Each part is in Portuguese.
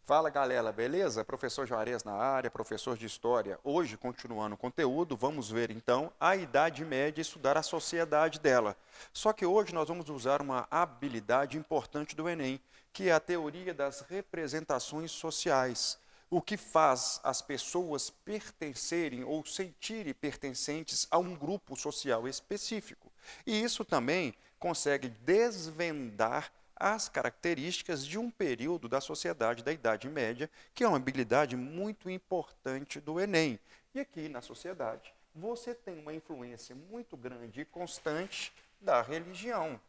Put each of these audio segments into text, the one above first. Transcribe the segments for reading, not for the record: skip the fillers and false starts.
Fala galera, beleza? Professor Juarez na área, professor de História. Hoje, continuando o conteúdo, vamos ver então a Idade Média e estudar a sociedade dela. Só que hoje nós vamos usar uma habilidade importante do Enem, que é a teoria das representações sociais. O que faz as pessoas pertencerem ou sentirem pertencentes a um grupo social específico. E isso também consegue desvendar as características de um período da sociedade da Idade Média, que é uma habilidade muito importante do Enem. E aqui na sociedade, você tem uma influência muito grande e constante da religião.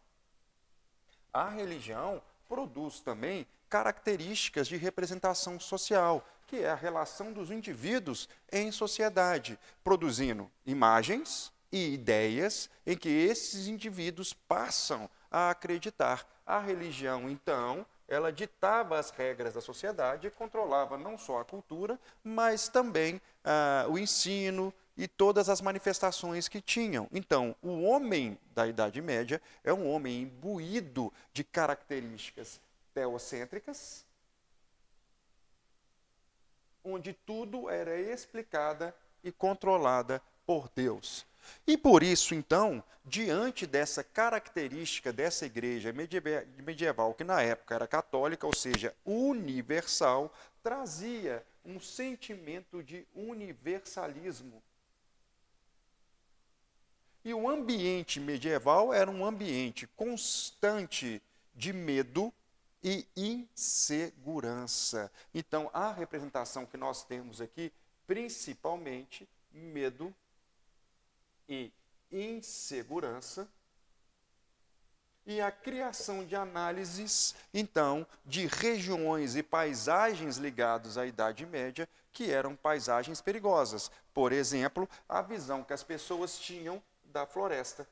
A religião produz também características de representação social, que é a relação dos indivíduos em sociedade, produzindo imagens e ideias em que esses indivíduos passam a acreditar. A religião, então, ela ditava as regras da sociedade e controlava não só a cultura, mas também o ensino e todas as manifestações que tinham. Então, o homem da Idade Média é um homem imbuído de características teocêntricas, onde tudo era explicada e controlada por Deus. E por isso, então, diante dessa característica dessa igreja medieval, que na época era católica, ou seja, universal, trazia um sentimento de universalismo. E o ambiente medieval era um ambiente constante de medo e insegurança. Então, a representação que nós temos aqui, principalmente, medo e insegurança, e a criação de análises, então, de regiões e paisagens ligados à Idade Média, que eram paisagens perigosas. Por exemplo, a visão que as pessoas tinham da floresta.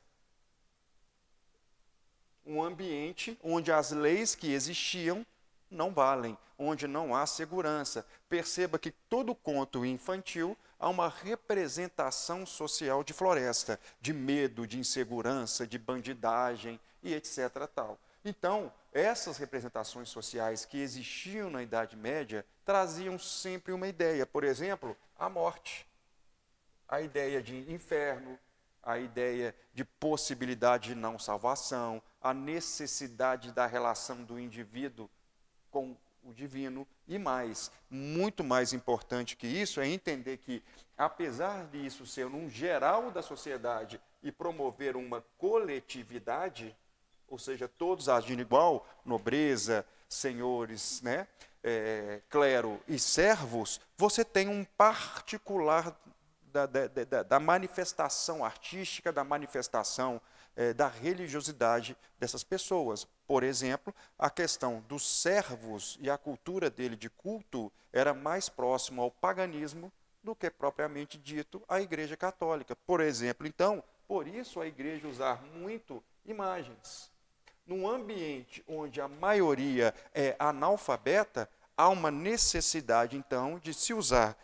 Um ambiente onde as leis que existiam não valem, onde não há segurança. Perceba que todo conto infantil há uma representação social de floresta, de medo, de insegurança, de bandidagem e etc. tal. Então, essas representações sociais que existiam na Idade Média traziam sempre uma ideia. Por exemplo, a morte, a ideia de inferno, a ideia de possibilidade de não salvação, a necessidade da relação do indivíduo com o divino e mais, muito mais importante que isso é entender que, apesar disso ser um geral da sociedade e promover uma coletividade, ou seja, todos agindo igual, nobreza, senhores, né, clero e servos, você tem um particular da manifestação artística, da manifestação da religiosidade dessas pessoas. Por exemplo, a questão dos servos e a cultura dele de culto era mais próximo ao paganismo do que propriamente dito à Igreja Católica. Por exemplo, então, por isso a Igreja usar muito imagens. Num ambiente onde a maioria é analfabeta, há uma necessidade, então, de se usar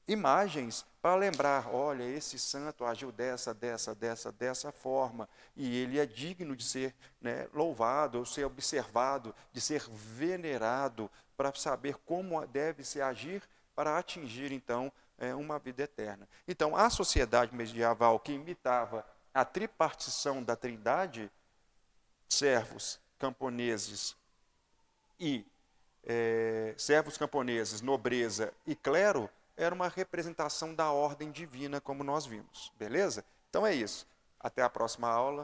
imagens para lembrar, olha, esse santo agiu dessa forma, e ele é digno de ser, né, louvado, ou ser observado, de ser venerado, para saber como deve se agir para atingir, então, uma vida eterna. Então, a sociedade medieval que imitava a tripartição da Trindade, servos, camponeses e servos camponeses, nobreza e clero, era uma representação da ordem divina, como nós vimos. Beleza? Então é isso. Até a próxima aula.